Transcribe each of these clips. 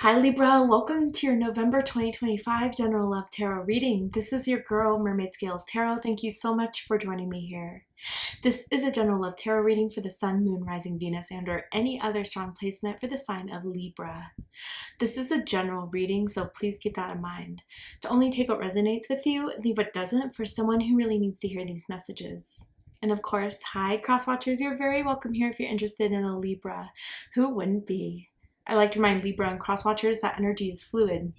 Hi Libra, welcome to your November 2025 General Love Tarot reading. This is your girl, Mermaid Scales Tarot. Thank you so much for joining me here. This is a General Love Tarot reading for the Sun, Moon, Rising, Venus, and or any other strong placement for the sign of Libra. This is a general reading, so please keep that in mind. To only take what resonates with you, leave what doesn't for someone who really needs to hear these messages. And of course, hi crosswatchers, you're very welcome here if you're interested in a Libra. Who wouldn't be? I like to remind Libra and crosswatchers that energy is fluid.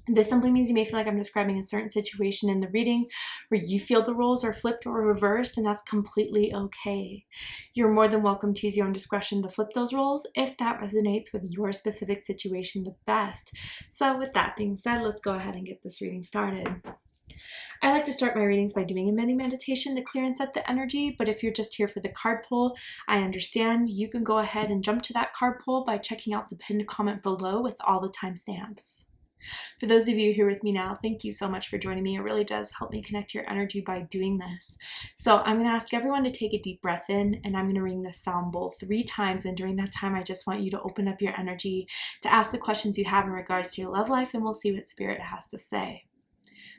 This simply means you may feel like I'm describing a certain situation in the reading where you feel the roles are flipped or reversed, and that's completely okay. You're more than welcome to use your own discretion to flip those roles if that resonates with your specific situation the best. So with that being said, let's go ahead and get this reading started. I like to start my readings by doing a mini meditation to clear and set the energy, but if you're just here for the card pull, I understand. You can go ahead and jump to that card pull by checking out the pinned comment below with all the timestamps. For those of you who are with me now, thank you so much for joining me. It really does help me connect to your energy by doing this. So I'm going to ask everyone to take a deep breath in, and I'm going to ring the sound bowl 3 times, and during that time I just want you to open up your energy to ask the questions you have in regards to your love life, and we'll see what Spirit has to say.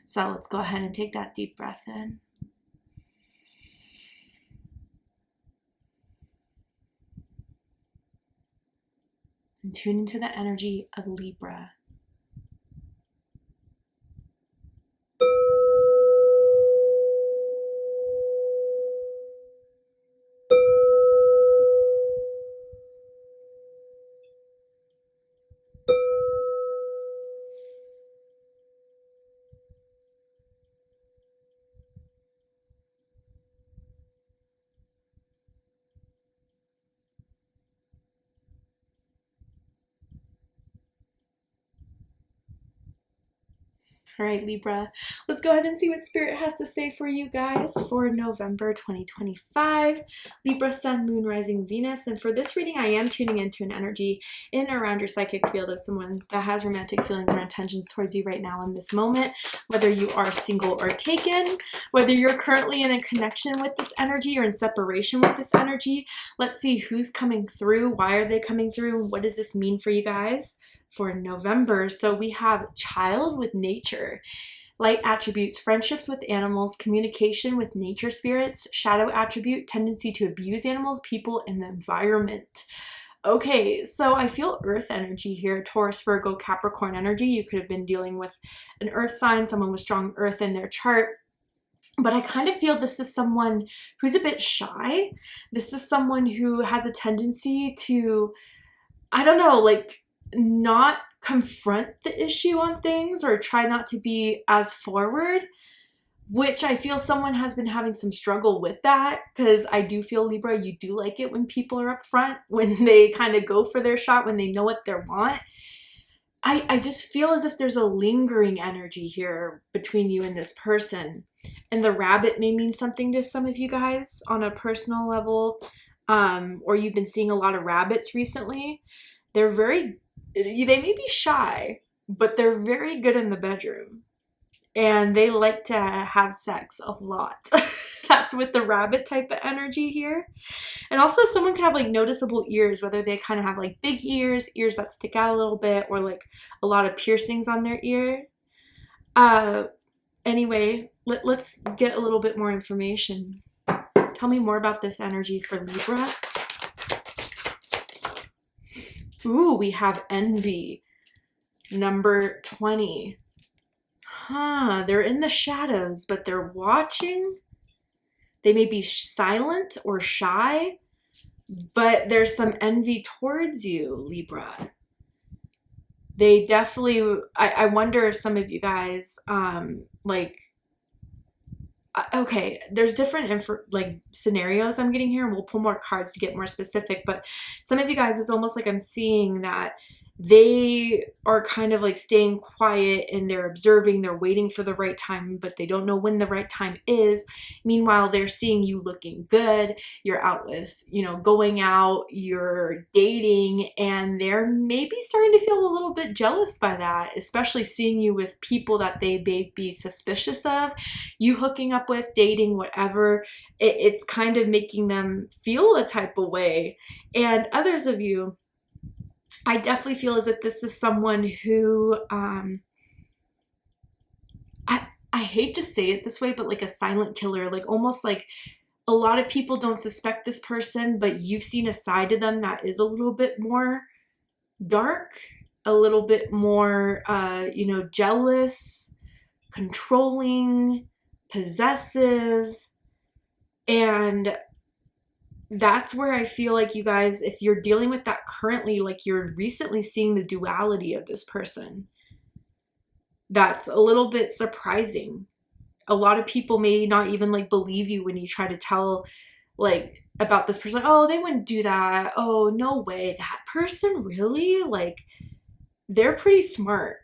So let's go ahead and take that deep breath in. And tune into the energy of Libra. All right, Libra, let's go ahead and see what Spirit has to say for you guys for November 2025. Libra, Sun, Moon, Rising, Venus. And for this reading, I am tuning into an energy in and around your psychic field of someone that has romantic feelings or intentions towards you right now in this moment, whether you are single or taken, whether you're currently in a connection with this energy or in separation with this energy. Let's see who's coming through. Why are they coming through? What does this mean for you guys for November? So we have child with nature, light attributes, friendships with animals, communication with nature spirits, shadow attribute, tendency to abuse animals, people, and the environment. Okay, so I feel earth energy here, Taurus, Virgo, Capricorn energy. You could have been dealing with an earth sign, someone with strong earth in their chart. But I kind of feel this is someone who's a bit shy. This is someone who has a tendency to, I don't know, like, not confront the issue on things or try not to be as forward, which I feel someone has been having some struggle with that, because I do feel, Libra, you do like it when people are upfront, when they kind of go for their shot, when they know what they want. I just feel as if there's a lingering energy here between you and this person. And the rabbit may mean something to some of you guys on a personal level, or you've been seeing a lot of rabbits recently. They may be shy, but they're very good in the bedroom. And they like to have sex a lot. That's with the rabbit type of energy here. And also someone can have like noticeable ears, whether they kind of have like big ears that stick out a little bit, or like a lot of piercings on their ear. Anyway, let's get a little bit more information. Tell me more about this energy for Libra. Ooh, we have envy. Number 20. They're in the shadows, but they're watching. They may be silent or shy, but there's some envy towards you, Libra. They definitely, I wonder if some of you guys, okay, there's different scenarios I'm getting here, and we'll pull more cards to get more specific, but some of you guys, it's almost like I'm seeing that they are kind of like staying quiet and they're observing, they're waiting for the right time, but they don't know when the right time is. Meanwhile, they're seeing you looking good, you're out with, going out, you're dating, and they're maybe starting to feel a little bit jealous by that, especially seeing you with people that they may be suspicious of, you hooking up with, dating, whatever. It's kind of making them feel a type of way. And others of you, I definitely feel as if this is someone who, I hate to say it this way, but like a silent killer, like almost like a lot of people don't suspect this person, but you've seen a side to them that is a little bit more dark, a little bit more, you know, jealous, controlling, possessive. And that's where I feel like you guys, if you're dealing with that currently, like you're recently seeing the duality of this person. That's a little bit surprising. A lot of people may not even like believe you when you try to tell like about this person. Like, oh, they wouldn't do that. Oh, no way. That person really? Like, they're pretty smart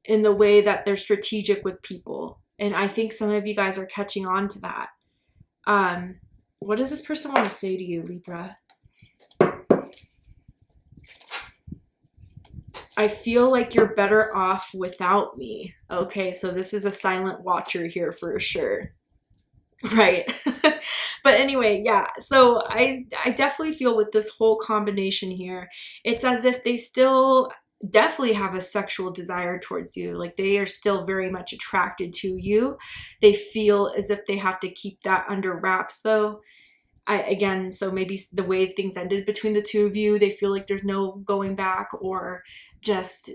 in the way that they're strategic with people. And I think some of you guys are catching on to that. What does this person want to say to you, Libra? I feel like you're better off without me. Okay, so this is a silent watcher here for sure. Right. But anyway, yeah. So I definitely feel with this whole combination here, it's as if they still definitely have a sexual desire towards you. Like they are still very much attracted to you. They feel as if they have to keep that under wraps though. Again, so maybe the way things ended between the two of you, they feel like there's no going back, or just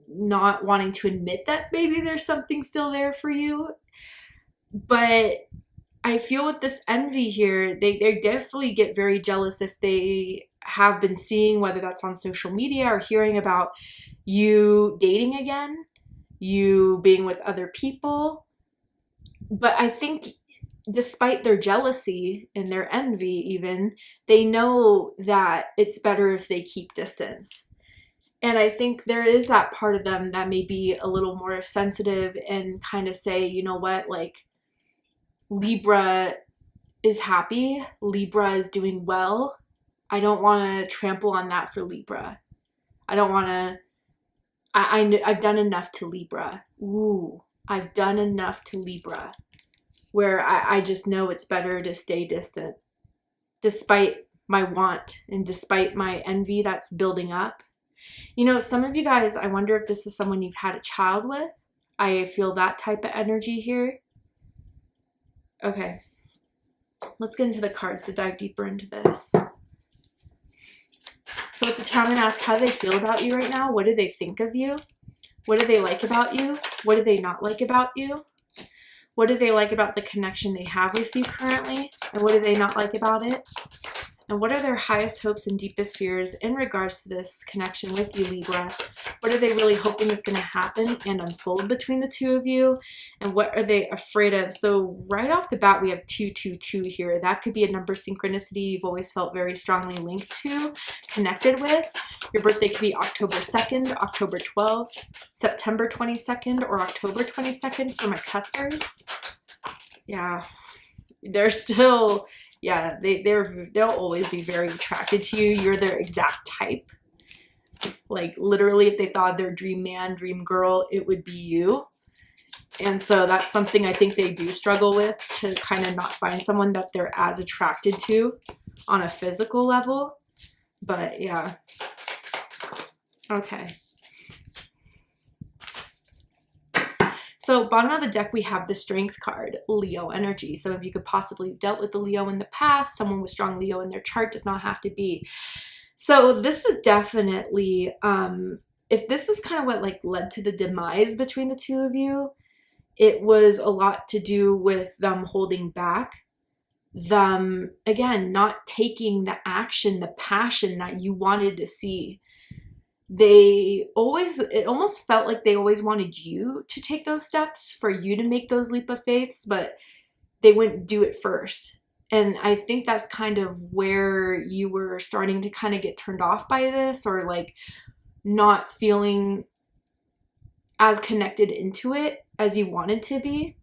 not wanting to admit that maybe there's something still there for you. But I feel with this envy here, they definitely get very jealous if they have been seeing, whether that's on social media or hearing about you dating again, you being with other people. But I think despite their jealousy and their envy even, they know that it's better if they keep distance. And I think there is that part of them that may be a little more sensitive and kind of say, you know what, like Libra is happy, Libra is doing well. I don't want to trample on that for Libra. I don't want to, I've done enough to Libra. Ooh, I've done enough to Libra. Where I just know it's better to stay distant. Despite my want and despite my envy that's building up. You know, some of you guys, I wonder if this is someone you've had a child with. I feel that type of energy here. Okay. Let's get into the cards to dive deeper into this. So with the Tarot, I'm going to ask, how do they feel about you right now? What do they think of you? What do they like about you? What do they not like about you? What do they like about the connection they have with you currently? And what do they not like about it? And what are their highest hopes and deepest fears in regards to this connection with you, Libra? What are they really hoping is going to happen and unfold between the two of you? And what are they afraid of? So right off the bat, we have 222 here. That could be a number synchronicity you've always felt very strongly linked to, connected with. Your birthday could be October 2nd, October 12th, September 22nd, or October 22nd for my cuspers. Yeah, they're still... Yeah, they'll always be very attracted to you. You're their exact type. Like literally, if they thought their dream man, dream girl, it would be you. And so that's something I think they do struggle with, to kind of not find someone that they're as attracted to on a physical level. But yeah. Okay. So bottom of the deck, we have the Strength card, Leo energy. Some of you could possibly have dealt with the Leo in the past. Someone with strong Leo in their chart, does not have to be. So this is definitely, if this is kind of what like led to the demise between the two of you, it was a lot to do with them holding back, them, again, not taking the action, the passion that you wanted to see. It almost felt like they always wanted you to take those steps, for you to make those leap of faiths, but they wouldn't do it first. And I think that's kind of where you were starting to kind of get turned off by this, or like not feeling as connected into it as you wanted to be.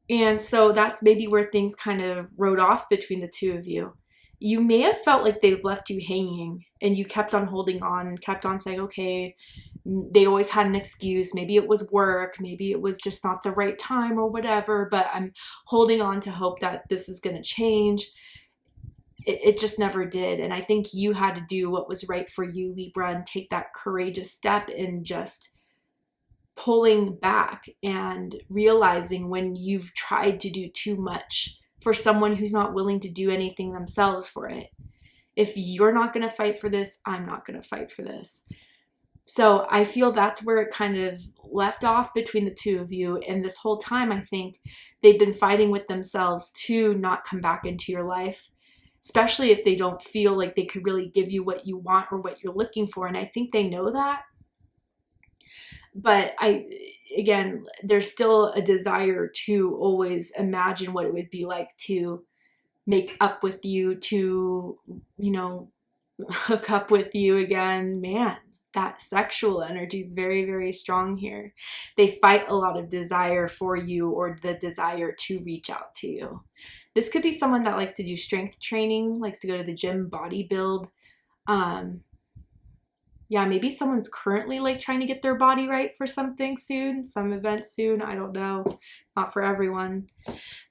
And so that's maybe where things kind of rode off between the two of you. You may have felt like they've left you hanging, and you kept on holding on, kept on saying, okay, they always had an excuse. Maybe it was work. Maybe it was just not the right time or whatever, but I'm holding on to hope that this is going to change. it just never did. And I think you had to do what was right for you, Libra, and take that courageous step in just pulling back and realizing when you've tried to do too much for someone who's not willing to do anything themselves for it. If you're not going to fight for this, I'm not going to fight for this. So I feel that's where it kind of left off between the two of you. And this whole time, I think they've been fighting with themselves to not come back into your life, especially if they don't feel like they could really give you what you want or what you're looking for. And I think they know that. But again, there's still a desire to always imagine what it would be like to make up with you, to, you know, hook up with you again. Man, that sexual energy is very, very strong here. They fight a lot of desire for you, or the desire to reach out to you. This could be someone that likes to do strength training, likes to go to the gym, body build. Yeah, maybe someone's currently like trying to get their body right for something soon, some event soon. I don't know. Not for everyone.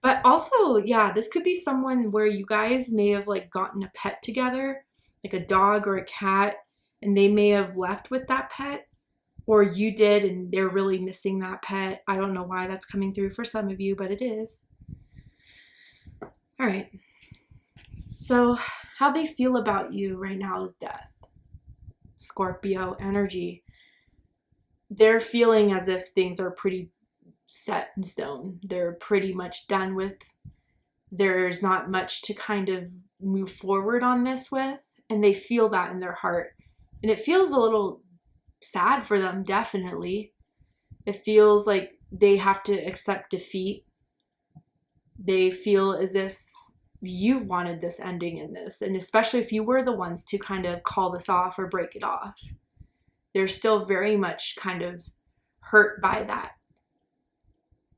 But also, yeah, this could be someone where you guys may have like gotten a pet together, like a dog or a cat, and they may have left with that pet, or you did and they're really missing that pet. I don't know why that's coming through for some of you, but it is. All right. So how they feel about you right now is death. Scorpio energy. They're feeling as if things are pretty set in stone. They're pretty much done with. There's not much to kind of move forward on this with, and they feel that in their heart. And it feels a little sad for them, definitely. It feels like they have to accept defeat. They feel as if you've wanted this ending in this, and especially if you were the ones to kind of call this off or break it off. They're still very much kind of hurt by that.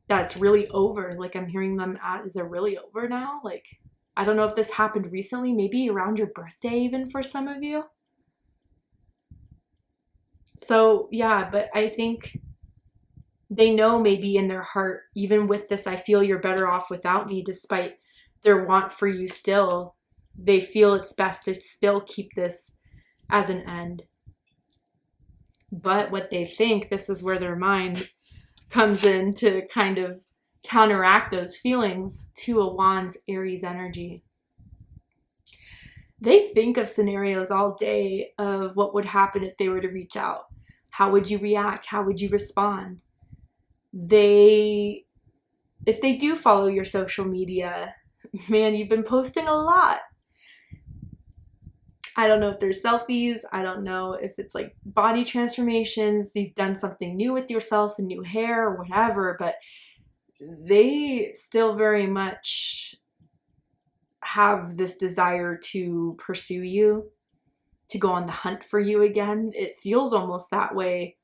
That's really over. Like, I'm hearing them at, is it really over now? Like, I don't know if this happened recently, maybe around your birthday even for some of you. So yeah, but I think they know maybe in their heart, even with this, I feel you're better off without me, despite their want for you still. They feel it's best to still keep this as an end. But what they think, this is where their mind comes in to kind of counteract those feelings. Two of Wands, Aries energy. They think of scenarios all day of what would happen if they were to reach out. How would you react? How would you respond? If they do follow your social media, man, you've been posting a lot. I don't know if there's selfies. I don't know if it's like body transformations. You've done something new with yourself, a new hair or whatever, but they still very much have this desire to pursue you, to go on the hunt for you again. It feels almost that way.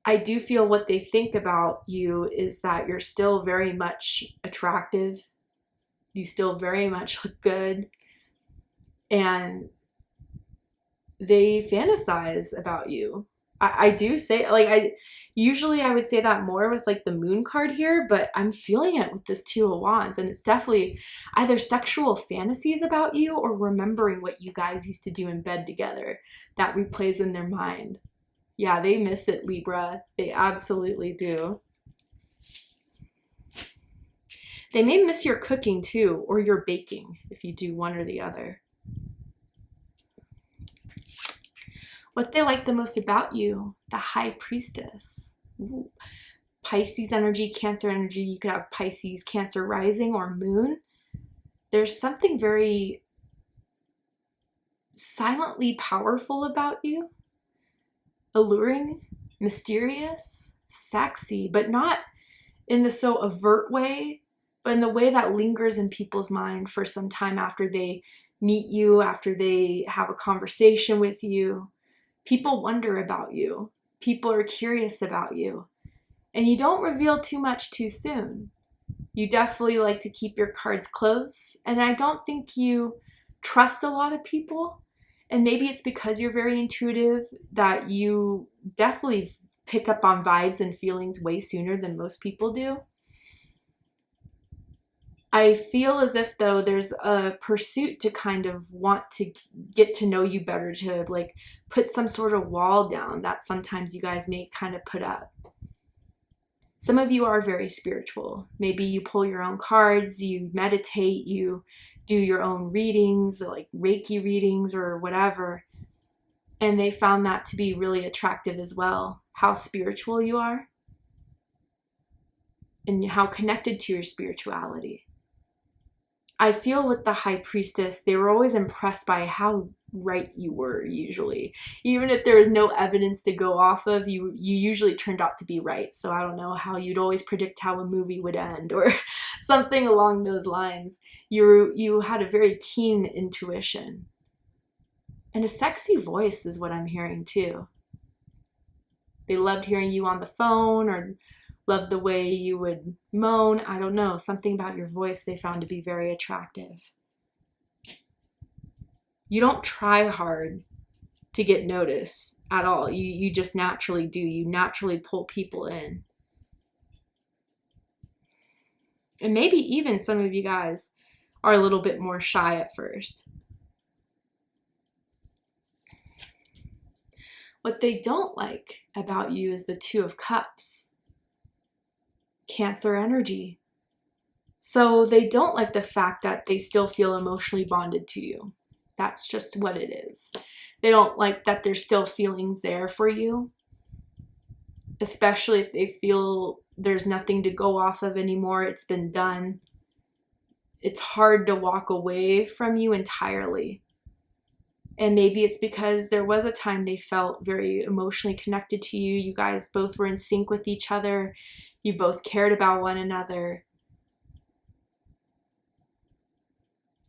I do feel what they think about you is that you're still very much attractive. You still very much look good. And they fantasize about you. I do say, like, usually I would say that more with like the moon card here, but I'm feeling it with this Two of Wands, and it's definitely either sexual fantasies about you or remembering what you guys used to do in bed together that replays in their mind. Yeah, they miss it, Libra. They absolutely do. They may miss your cooking too, or your baking, if you do one or the other. What they like the most about you, the High Priestess. Ooh. Pisces energy, Cancer energy. You could have Pisces, Cancer rising, or moon. There's something very silently powerful about you. Alluring, mysterious, sexy, but not in the so overt way, but in the way that lingers in people's mind for some time after they meet you, after they have a conversation with you. People wonder about you. People are curious about you. And you don't reveal too much too soon. You definitely like to keep your cards close. And I don't think you trust a lot of people. And maybe it's because you're very intuitive that you definitely pick up on vibes and feelings way sooner than most people do. I feel as if though there's a pursuit to kind of want to get to know you better, to like put some sort of wall down that sometimes you guys may kind of put up. Some of you are very spiritual. Maybe you pull your own cards, you meditate, you do your own readings, like Reiki readings or whatever. And they found that to be really attractive as well. How spiritual you are and how connected to your spirituality. I feel with the High Priestess, they were always impressed by how right you were usually. Even if there was no evidence to go off of, you usually turned out to be right. So I don't know how you'd always predict how a movie would end or something along those lines. You had a very keen intuition. And a sexy voice is what I'm hearing too. They loved hearing you on the phone or loved the way you would moan. I don't know. Something about your voice they found to be very attractive. You don't try hard to get noticed at all. You just naturally do. You naturally pull people in. And maybe even some of you guys are a little bit more shy at first. What they don't like about you is the Two of Cups. Cancer energy. So they don't like the fact that they still feel emotionally bonded to you. That's just what it is. They don't like that there's still feelings there for you, especially if they feel there's nothing to go off of anymore. It's been done. It's hard to walk away from you entirely. And maybe it's because there was a time they felt very emotionally connected to you. You guys both were in sync with each other. You both cared about one another.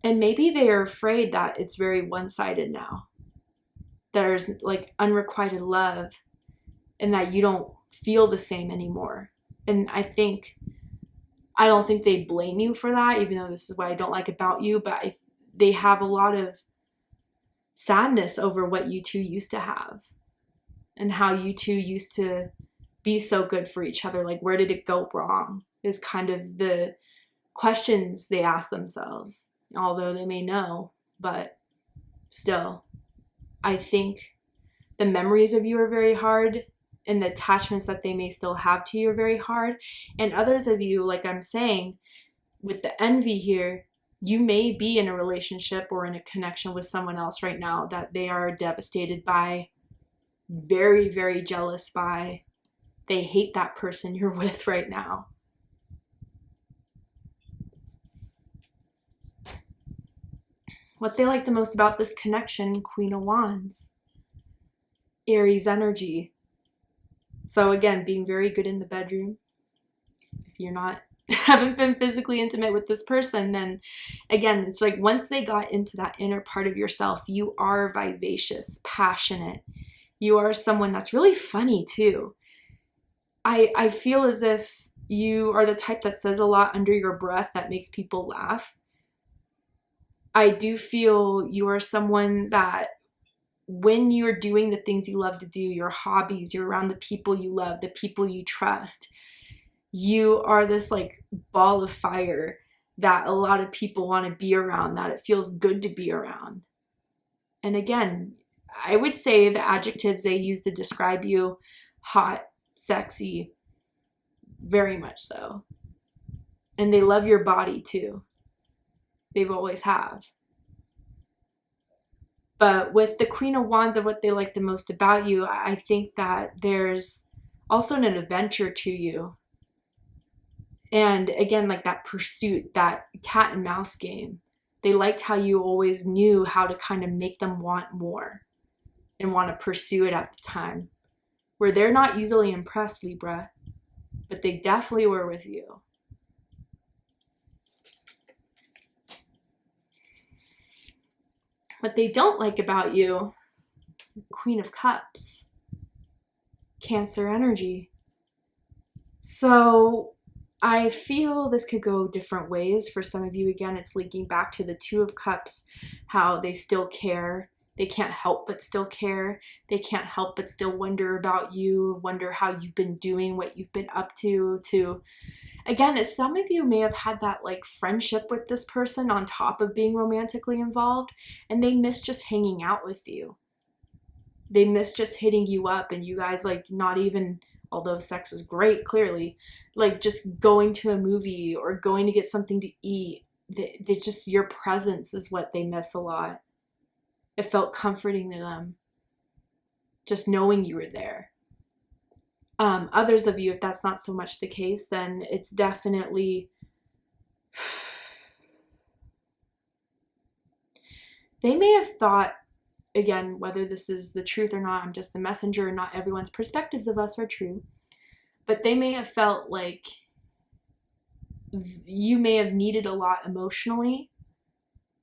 And maybe they're afraid that it's very one-sided now. There's like unrequited love and that you don't feel the same anymore. And I don't think they blame you for that, even though this is what I don't like about you, but they have a lot of sadness over what you two used to have and how you two used to be so good for each other. Like, where did it go wrong is kind of the questions they ask themselves, although they may know, but still, I think the memories of you are very hard and the attachments that they may still have to you are very hard. And others of you, like I'm saying, with the envy here, you may be in a relationship or in a connection with someone else right now that they are devastated by, very, very jealous by. They hate that person you're with right now. What they like the most about this connection, Queen of Wands. Aries energy. So again, being very good in the bedroom. If you're not haven't been physically intimate with this person, then again, it's like once they got into that inner part of yourself, you are vivacious, passionate. You are someone that's really funny too. I feel as if you are the type that says a lot under your breath that makes people laugh. I do feel you are someone that when you're doing the things you love to do, your hobbies, you're around the people you love, the people you trust, you are this like ball of fire that a lot of people want to be around, that it feels good to be around. And again, I would say the adjectives they use to describe you, hot, sexy, very much so. And they love your body too. They've always have. But with the Queen of Wands of what they like the most about you, I think that there's also an adventure to you. And again, like that pursuit, that cat and mouse game. They liked how you always knew how to kind of make them want more and want to pursue it at the time. Where they're not easily impressed, Libra, but they definitely were with you. What they don't like about you, Queen of Cups, Cancer energy. So I feel this could go different ways for some of you. Again, it's linking back to the Two of Cups, how they still care. They can't help but still care. They can't help but still wonder about you, wonder how you've been doing, what you've been up to. again, some of you may have had that like friendship with this person on top of being romantically involved, and they miss just hanging out with you. They miss just hitting you up, and you guys like not even, although sex was great, clearly, like just going to a movie or going to get something to eat. They just, your presence is what they miss a lot. It felt comforting to them, just knowing you were there. Others of you, if that's not so much the case, then it's definitely, they may have thought, again, whether this is the truth or not, I'm just the messenger, not everyone's perspectives of us are true, but they may have felt like you may have needed a lot emotionally,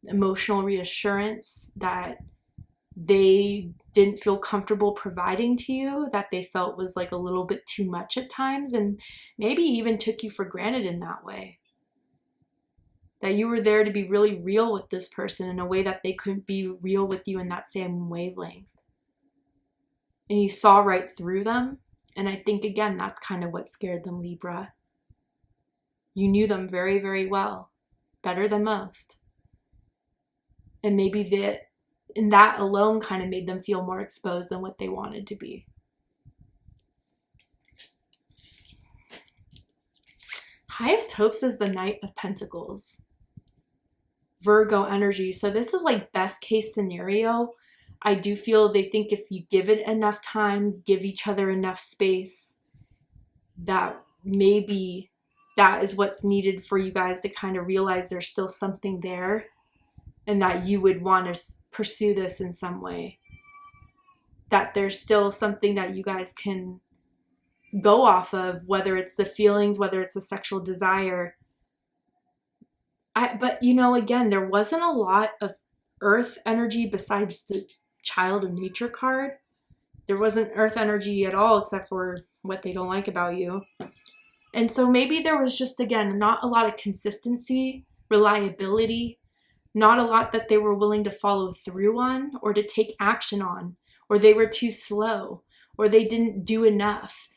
emotional reassurance that they didn't feel comfortable providing to you, that they felt was like a little bit too much at times, and maybe even took you for granted in that way. That you were there to be really real with this person in a way that they couldn't be real with you in that same wavelength. And you saw right through them. And I think, again, that's kind of what scared them, Libra. You knew them very, very well. Better than most. And maybe that alone kind of made them feel more exposed than what they wanted to be. Highest hopes is the Knight of Pentacles. Virgo energy. So this is like best case scenario. I do feel they think if you give it enough time, give each other enough space, that maybe that is what's needed for you guys to kind of realize there's still something there, and that you would want to pursue this in some way. That there's still something that you guys can go off of, whether it's the feelings, whether it's the sexual desire. But you know, again, there wasn't a lot of earth energy besides the Child of Nature card. There wasn't earth energy at all, except for what they don't like about you. And so maybe there was just, again, not a lot of consistency, reliability, not a lot that they were willing to follow through on or to take action on, or they were too slow, or they didn't do enough.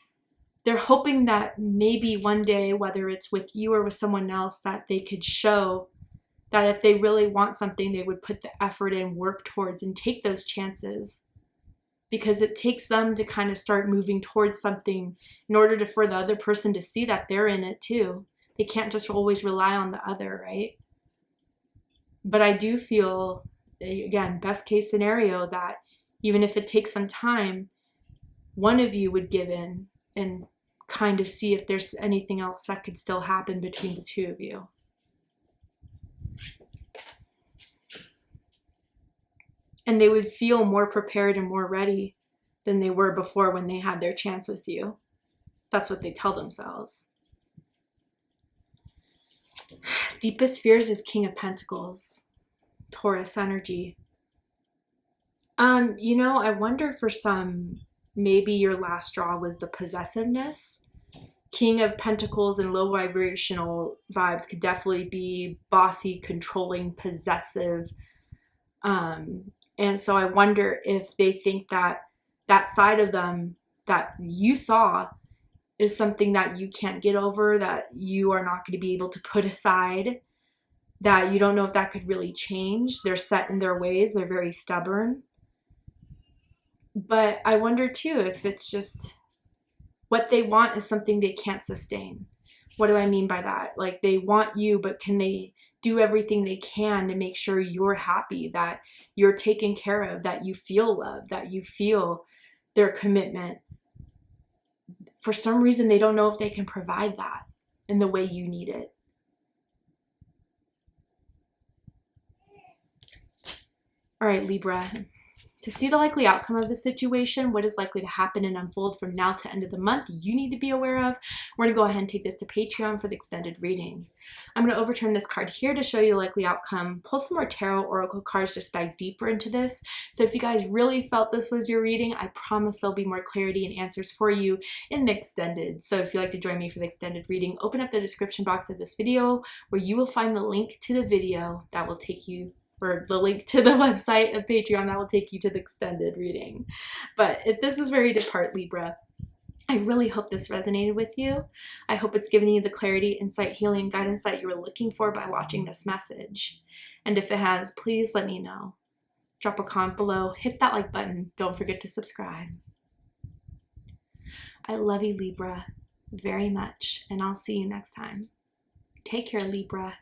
They're hoping that maybe one day, whether it's with you or with someone else, that they could show that if they really want something, they would put the effort in, work towards, and take those chances. Because it takes them to kind of start moving towards something in order for the other person to see that they're in it too. They can't just always rely on the other, right? But I do feel, again, best case scenario, that even if it takes some time, one of you would give in and kind of see if there's anything else that could still happen between the two of you. And they would feel more prepared and more ready than they were before when they had their chance with you. That's what they tell themselves. Deepest fears is King of Pentacles, Taurus energy. You know, I wonder for some, maybe your last straw was the possessiveness. King of Pentacles and low vibrational vibes could definitely be bossy, controlling, possessive. And so I wonder if they think that that side of them that you saw is something that you can't get over, that you are not going to be able to put aside, that you don't know if that could really change. They're set in their ways. They're very stubborn. But I wonder too if it's just what they want is something they can't sustain. What do I mean by that? Like, they want you, but can they do everything they can to make sure you're happy, that you're taken care of, that you feel love, that you feel their commitment? For some reason, they don't know if they can provide that in the way you need it. All right, Libra. To see the likely outcome of the situation, what is likely to happen and unfold from now to end of the month, you need to be aware of. We're going to go ahead and take this to Patreon for the extended reading. I'm going to overturn this card here to show you the likely outcome, pull some more tarot oracle cards, just dive deeper into this. So if you guys really felt this was your reading, I promise there'll be more clarity and answers for you in the extended. So if you'd like to join me for the extended reading, open up the description box of this video where you will find the link to the video that will take you, or the link to the website of Patreon that will take you to the extended reading. But if this is where you depart, Libra, I really hope this resonated with you. I hope it's given you the clarity, insight, healing, and guidance that you were looking for by watching this message. And if it has, please let me know. Drop a comment below, hit that like button, don't forget to subscribe. I love you, Libra, very much, and I'll see you next time. Take care, Libra.